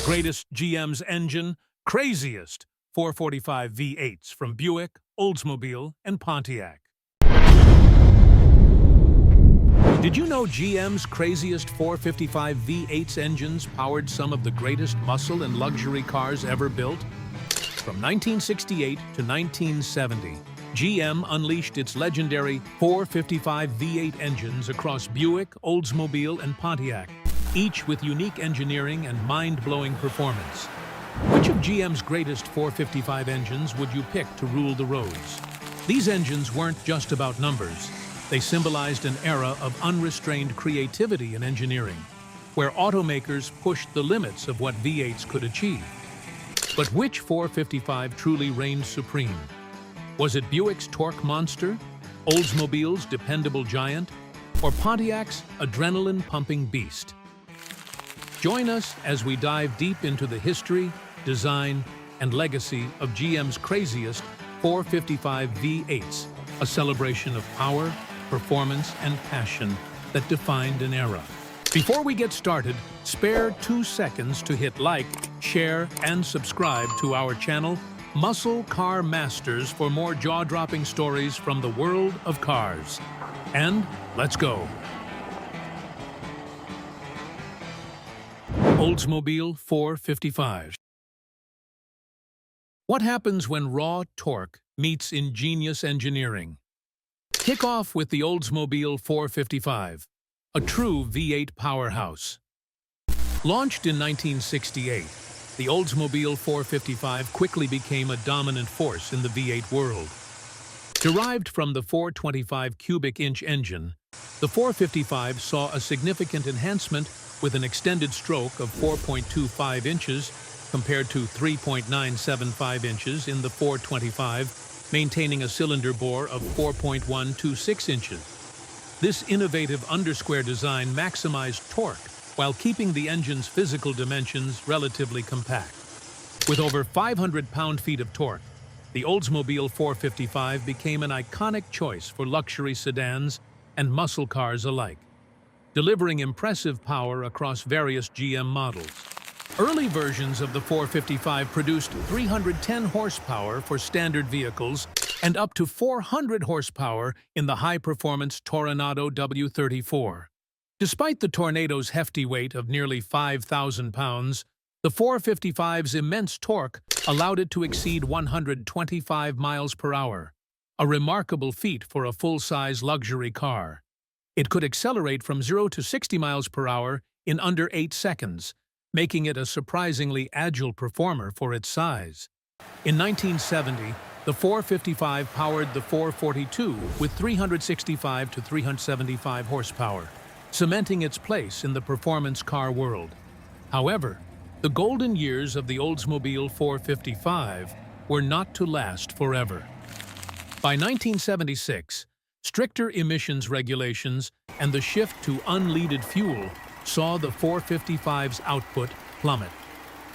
Greatest GM's engine, craziest 445 V8s from Buick, Oldsmobile, and Pontiac. Did you know GM's craziest 455 V8s engines powered some of the greatest muscle and luxury cars ever built? From 1968 to 1970, GM unleashed its legendary 455 V8 engines across Buick, Oldsmobile, and Pontiac, each with unique engineering and mind-blowing performance. Which of GM's greatest 455 engines would you pick to rule the roads? These engines weren't just about numbers. They symbolized an era of unrestrained creativity in engineering, where automakers pushed the limits of what V8s could achieve. But which 455 truly reigned supreme? Was it Buick's torque monster, Oldsmobile's dependable giant, or Pontiac's adrenaline-pumping beast? Join us as we dive deep into the history, design, and legacy of GM's craziest 455 V8s, a celebration of power, performance, and passion that defined an era. Before we get started, spare 2 seconds to hit like, share, and subscribe to our channel, Muscle Car Masters, for more jaw-dropping stories from the world of cars. And let's go! Oldsmobile 455. What happens when raw torque meets ingenious engineering? Kick off with the Oldsmobile 455, a true V8 powerhouse. Launched in 1968, the Oldsmobile 455 quickly became a dominant force in the V8 world. Derived from the 425 cubic inch engine, the 455 saw a significant enhancement with an extended stroke of 4.25 inches compared to 3.975 inches in the 425, maintaining a cylinder bore of 4.126 inches. This innovative undersquare design maximized torque while keeping the engine's physical dimensions relatively compact. With over 500 pound-feet of torque, the Oldsmobile 455 became an iconic choice for luxury sedans and muscle cars alike, delivering impressive power across various GM models. Early versions of the 455 produced 310 horsepower for standard vehicles and up to 400 horsepower in the high-performance Toronado W34. Despite the Tornado's hefty weight of nearly 5,000 pounds, the 455's immense torque allowed it to exceed 125 miles per hour, a remarkable feat for a full-size luxury car. It could accelerate from 0 to 60 miles per hour in under 8 seconds, making it a surprisingly agile performer for its size. In 1970, the 455 powered the 442 with 365 to 375 horsepower, cementing its place in the performance car world. However, the golden years of the Oldsmobile 455 were not to last forever. By 1976, stricter emissions regulations and the shift to unleaded fuel saw the 455's output plummet.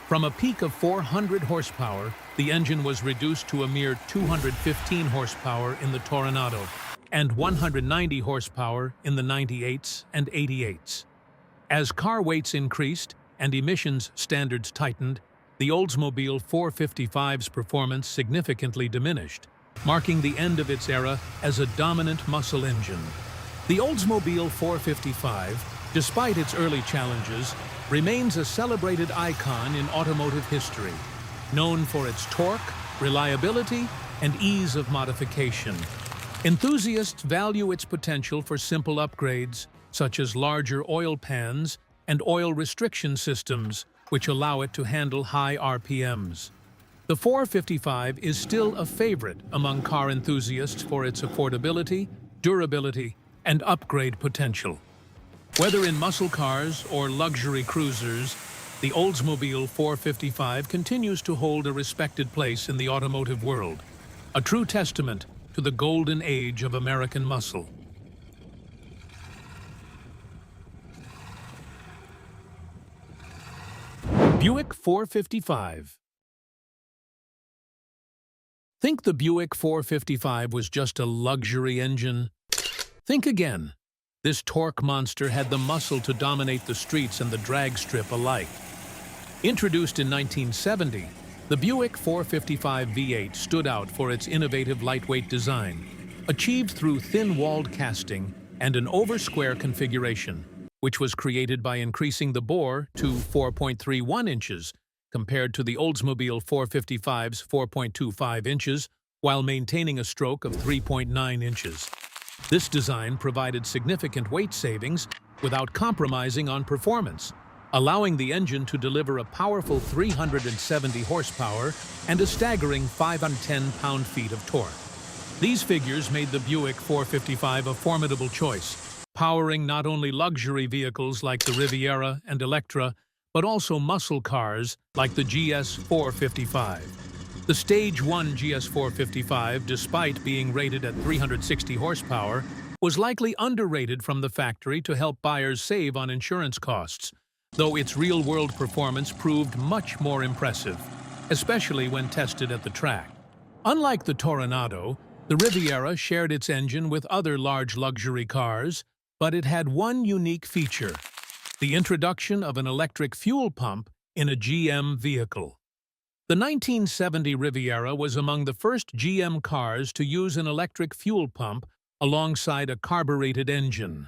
From a peak of 400 horsepower, the engine was reduced to a mere 215 horsepower in the Toronado and 190 horsepower in the 98s and 88s. As car weights increased and emissions standards tightened, the Oldsmobile 455's performance significantly diminished, marking the end of its era as a dominant muscle engine. The Oldsmobile 455, despite its early challenges, remains a celebrated icon in automotive history, known for its torque, reliability, and ease of modification. Enthusiasts value its potential for simple upgrades, such as larger oil pans and oil restriction systems, which allow it to handle high RPMs. The 455 is still a favorite among car enthusiasts for its affordability, durability, and upgrade potential. Whether in muscle cars or luxury cruisers, the Oldsmobile 455 continues to hold a respected place in the automotive world, a true testament to the golden age of American muscle. Buick 455. Think the Buick 455 was just a luxury engine? Think again. This torque monster had the muscle to dominate the streets and the drag strip alike. Introduced in 1970, the Buick 455 V8 stood out for its innovative lightweight design, achieved through thin-walled casting and an over-square configuration, which was created by increasing the bore to 4.31 inches compared to the Oldsmobile 455's 4.25 inches, while maintaining a stroke of 3.9 inches. This design provided significant weight savings without compromising on performance, allowing the engine to deliver a powerful 370 horsepower and a staggering 510 pound-feet of torque. These figures made the Buick 455 a formidable choice, powering not only luxury vehicles like the Riviera and Electra, but also muscle cars like the GS 455. The Stage 1 GS 455, despite being rated at 360 horsepower, was likely underrated from the factory to help buyers save on insurance costs, though its real-world performance proved much more impressive, especially when tested at the track. Unlike the Toronado, the Riviera shared its engine with other large luxury cars, but it had one unique feature: the introduction of an electric fuel pump in a GM vehicle. The 1970 Riviera was among the first GM cars to use an electric fuel pump alongside a carbureted engine.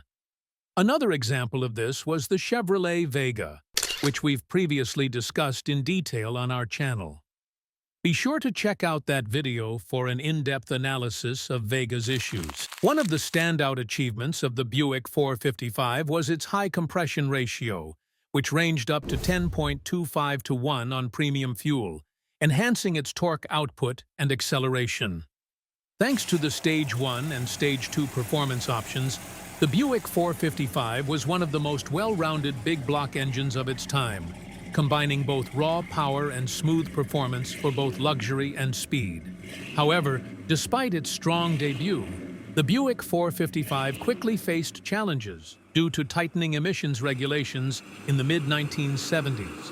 Another example of this was the Chevrolet Vega, which we've previously discussed in detail on our channel. Be sure to check out that video for an in-depth analysis of Vega's issues. One of the standout achievements of the Buick 455 was its high compression ratio, which ranged up to 10.25 to 1 on premium fuel, enhancing its torque output and acceleration. Thanks to the Stage 1 and Stage 2 performance options, the Buick 455 was one of the most well-rounded big block engines of its time, combining both raw power and smooth performance for both luxury and speed. However, despite its strong debut, the Buick 455 quickly faced challenges due to tightening emissions regulations in the mid-1970s.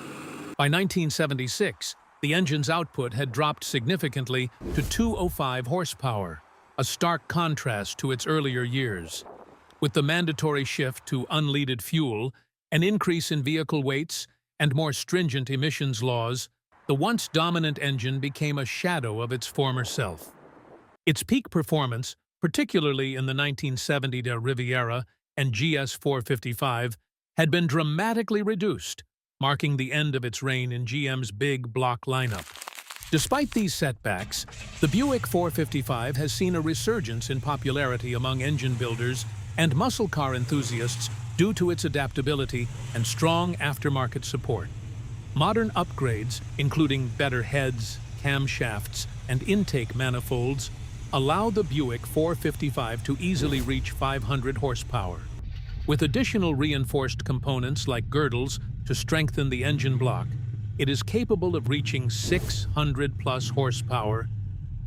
By 1976, the engine's output had dropped significantly to 205 horsepower, a stark contrast to its earlier years. With the mandatory shift to unleaded fuel, an increase in vehicle weights, and more stringent emissions laws, the once dominant engine became a shadow of its former self. Its peak performance, particularly in the 1970 Riviera and GS 455, had been dramatically reduced, marking the end of its reign in GM's big block lineup. Despite these setbacks, the Buick 455 has seen a resurgence in popularity among engine builders and muscle car enthusiasts due to its adaptability and strong aftermarket support. Modern upgrades, including better heads, camshafts, and intake manifolds, allow the Buick 455 to easily reach 500 horsepower. With additional reinforced components like girdles to strengthen the engine block, it is capable of reaching 600-plus horsepower,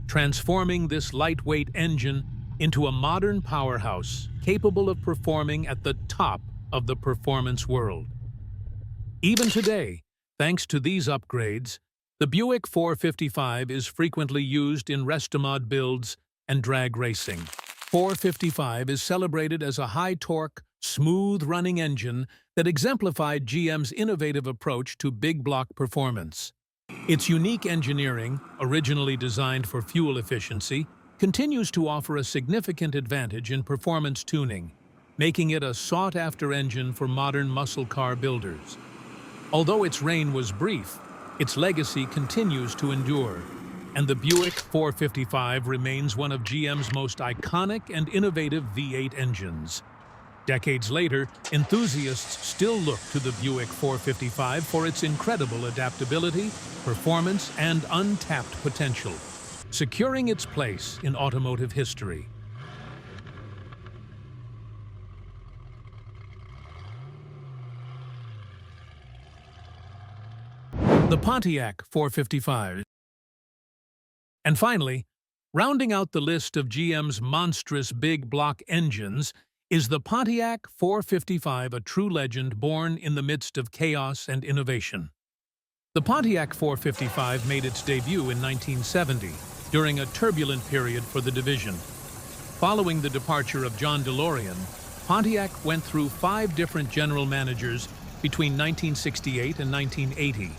transforming this lightweight engine into a modern powerhouse capable of performing at the top of the performance world. Even today, thanks to these upgrades, the Buick 455 is frequently used in resto-mod builds and drag racing. 455 is celebrated as a high-torque, smooth-running engine that exemplified GM's innovative approach to big block performance. Its unique engineering, originally designed for fuel efficiency, continues to offer a significant advantage in performance tuning, making it a sought-after engine for modern muscle car builders. Although its reign was brief, its legacy continues to endure, and the Buick 455 remains one of GM's most iconic and innovative V8 engines. Decades later, enthusiasts still look to the Buick 455 for its incredible adaptability, performance, and untapped potential, securing its place in automotive history. The Pontiac 455. And finally, rounding out the list of GM's monstrous big block engines is the Pontiac 455, a true legend born in the midst of chaos and innovation. The Pontiac 455 made its debut in 1970, during a turbulent period for the division. Following the departure of John DeLorean, Pontiac went through 5 different general managers between 1968 and 1980,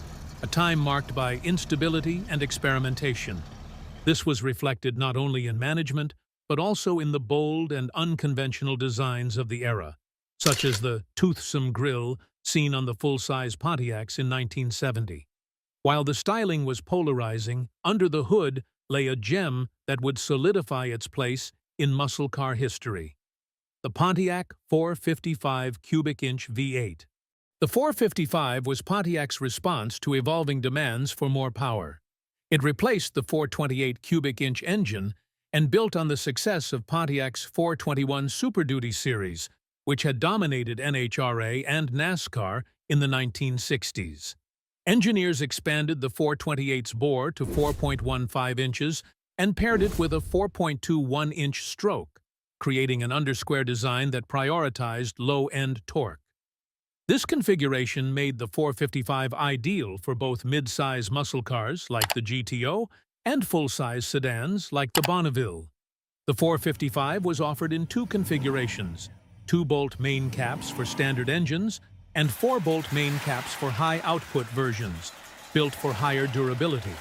a time marked by instability and experimentation. This was reflected not only in management, but also in the bold and unconventional designs of the era, such as the toothsome grille seen on the full-size Pontiacs in 1970. While the styling was polarizing, under the hood lay a gem that would solidify its place in muscle car history: the Pontiac 455 cubic inch V8. The 455 was Pontiac's response to evolving demands for more power. It replaced the 428 cubic inch engine and built on the success of Pontiac's 421 Super Duty series, which had dominated NHRA and NASCAR in the 1960s. Engineers expanded the 428's bore to 4.15 inches and paired it with a 4.21-inch stroke, creating an undersquare design that prioritized low-end torque. This configuration made the 455 ideal for both mid-size muscle cars like the GTO and full-size sedans like the Bonneville. The 455 was offered in two configurations: 2-bolt main caps for standard engines and 4-bolt main caps for high-output versions, built for higher durability.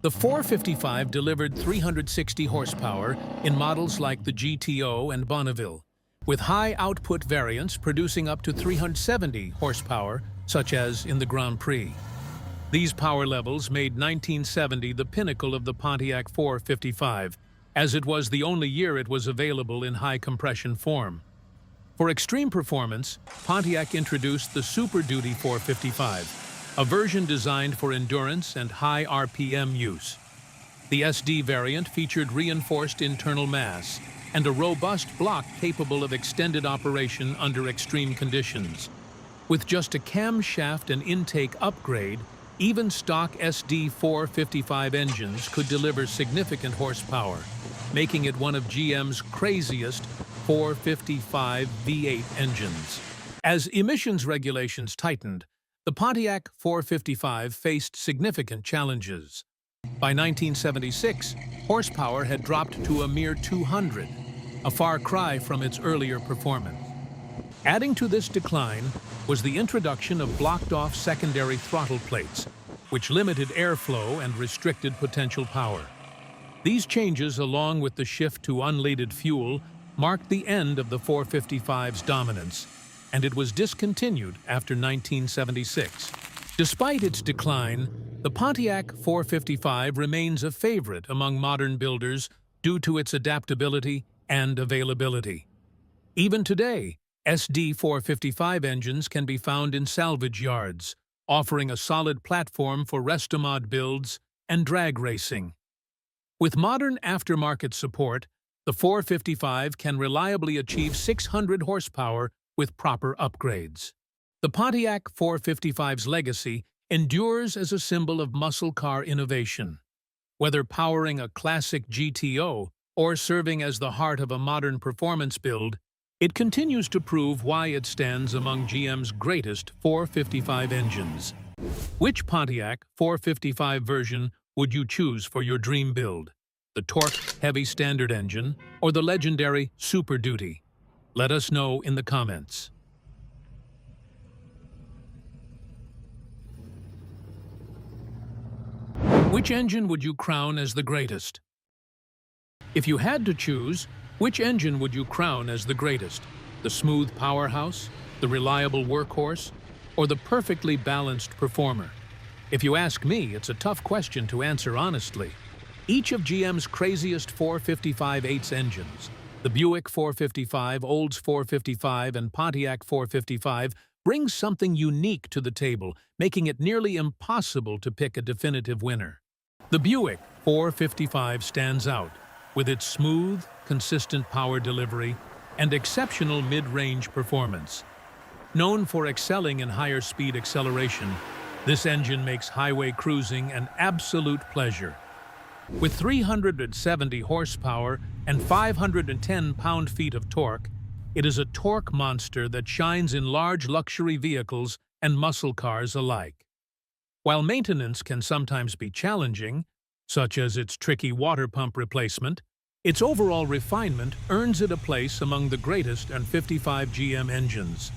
The 455 delivered 360 horsepower in models like the GTO and Bonneville, with high-output variants producing up to 370 horsepower, such as in the Grand Prix. These power levels made 1970 the pinnacle of the Pontiac 455, as it was the only year it was available in high-compression form. For extreme performance, Pontiac introduced the Super Duty 455, a version designed for endurance and high RPM use. The SD variant featured reinforced internal mass and a robust block capable of extended operation under extreme conditions. With just a camshaft and intake upgrade, even stock SD 455 engines could deliver significant horsepower, making it one of GM's craziest 455 V8 engines. As emissions regulations tightened, the Pontiac 455 faced significant challenges. By 1976, horsepower had dropped to a mere 200, a far cry from its earlier performance. Adding to this decline was the introduction of blocked-off secondary throttle plates, which limited airflow and restricted potential power. These changes, along with the shift to unleaded fuel, marked the end of the 455's dominance, and it was discontinued after 1976. Despite its decline, the Pontiac 455 remains a favorite among modern builders due to its adaptability and availability. Even today, SD 455 engines can be found in salvage yards, offering a solid platform for restomod builds and drag racing. With modern aftermarket support, the 455 can reliably achieve 600 horsepower with proper upgrades. The Pontiac 455's legacy endures as a symbol of muscle car innovation. Whether powering a classic GTO or serving as the heart of a modern performance build, it continues to prove why it stands among GM's greatest 455 engines. Which Pontiac 455 version would you choose for your dream build? The torque-heavy standard engine or the legendary Super Duty? Let us know in the comments. Which engine would you crown as the greatest? If you had to choose, which engine would you crown as the greatest? The smooth powerhouse, the reliable workhorse, or the perfectly balanced performer? If you ask me, it's a tough question to answer honestly. Each of GM's craziest 455/8 engines, the Buick 455, Olds 455, and Pontiac 455, brings something unique to the table, making it nearly impossible to pick a definitive winner. The Buick 455 stands out with its smooth, consistent power delivery and exceptional mid-range performance. Known for excelling in higher speed acceleration, this engine makes highway cruising an absolute pleasure. With 370 horsepower and 510 pound-feet of torque, it is a torque monster that shines in large luxury vehicles and muscle cars alike. While maintenance can sometimes be challenging, such as its tricky water pump replacement, its overall refinement earns it a place among the greatest and 55 GM engines.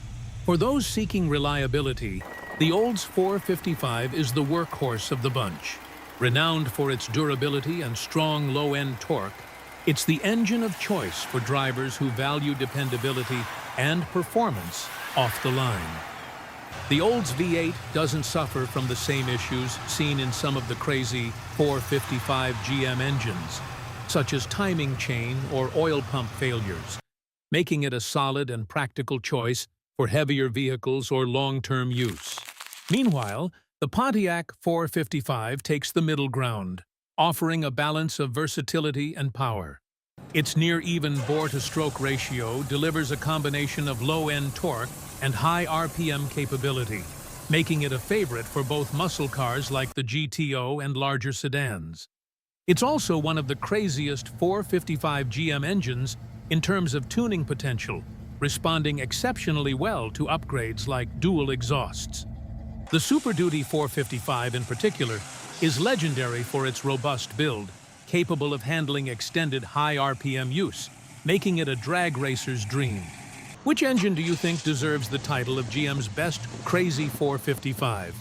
For those seeking reliability, The Olds 455 is the workhorse of the bunch. Renowned for its durability and strong low-end torque, it's the engine of choice for drivers who value dependability and performance off the line. The Olds V8 doesn't suffer from the same issues seen in some of the crazy 455 GM engines, such as timing chain or oil pump failures, making it a solid and practical choice for heavier vehicles or long-term use. Meanwhile, the Pontiac 455 takes the middle ground, offering a balance of versatility and power. Its near-even bore-to-stroke ratio delivers a combination of low-end torque and high RPM capability, making it a favorite for both muscle cars like the GTO and larger sedans. It's also one of the craziest 455 GM engines in terms of tuning potential, responding exceptionally well to upgrades like dual exhausts. The Super Duty 455 in particular is legendary for its robust build, capable of handling extended high RPM use, making it a drag racer's dream. Which engine do you think deserves the title of GM's best crazy 455?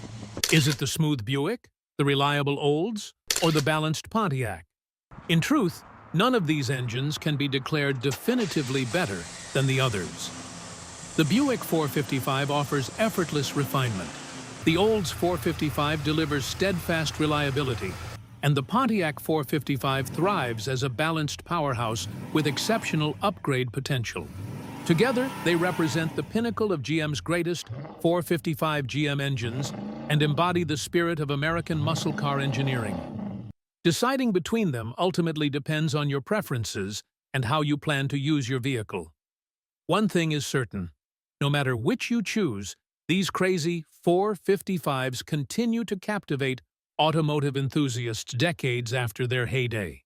Is it the smooth Buick, the reliable Olds, or the balanced Pontiac? In truth, none of these engines can be declared definitively better than the others. The Buick 455 offers effortless refinement. The Olds 455 delivers steadfast reliability, and the Pontiac 455 thrives as a balanced powerhouse with exceptional upgrade potential. Together, they represent the pinnacle of GM's greatest 455 GM engines and embody the spirit of American muscle car engineering. Deciding between them ultimately depends on your preferences and how you plan to use your vehicle. One thing is certain: no matter which you choose, these crazy 455s continue to captivate automotive enthusiasts decades after their heyday.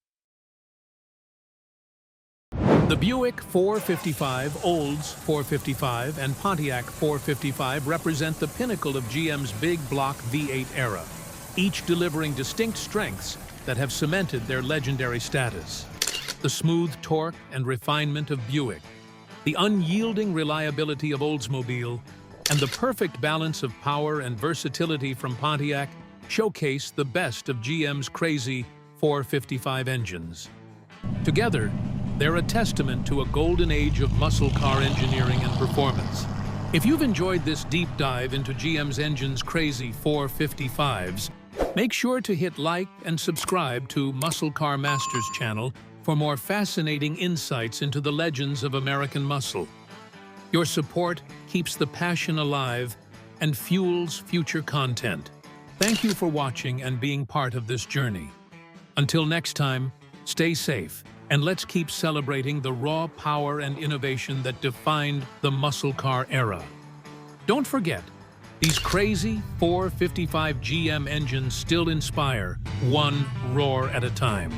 The Buick 455, Olds 455, and Pontiac 455 represent the pinnacle of GM's big block V8 era, each delivering distinct strengths that have cemented their legendary status. The smooth torque and refinement of Buick, the unyielding reliability of Oldsmobile, and the perfect balance of power and versatility from Pontiac showcase the best of GM's crazy 455 engines. Together, they're a testament to a golden age of muscle car engineering and performance. If you've enjoyed this deep dive into GM's engine's crazy 455s, make sure to hit like and subscribe to Muscle Car Masters channel for more fascinating insights into the legends of American muscle. Your support keeps the passion alive and fuels future content. Thank you for watching and being part of this journey. Until next time, stay safe, and let's keep celebrating the raw power and innovation that defined the muscle car era. Don't forget, these crazy 455 GM engines still inspire, one roar at a time.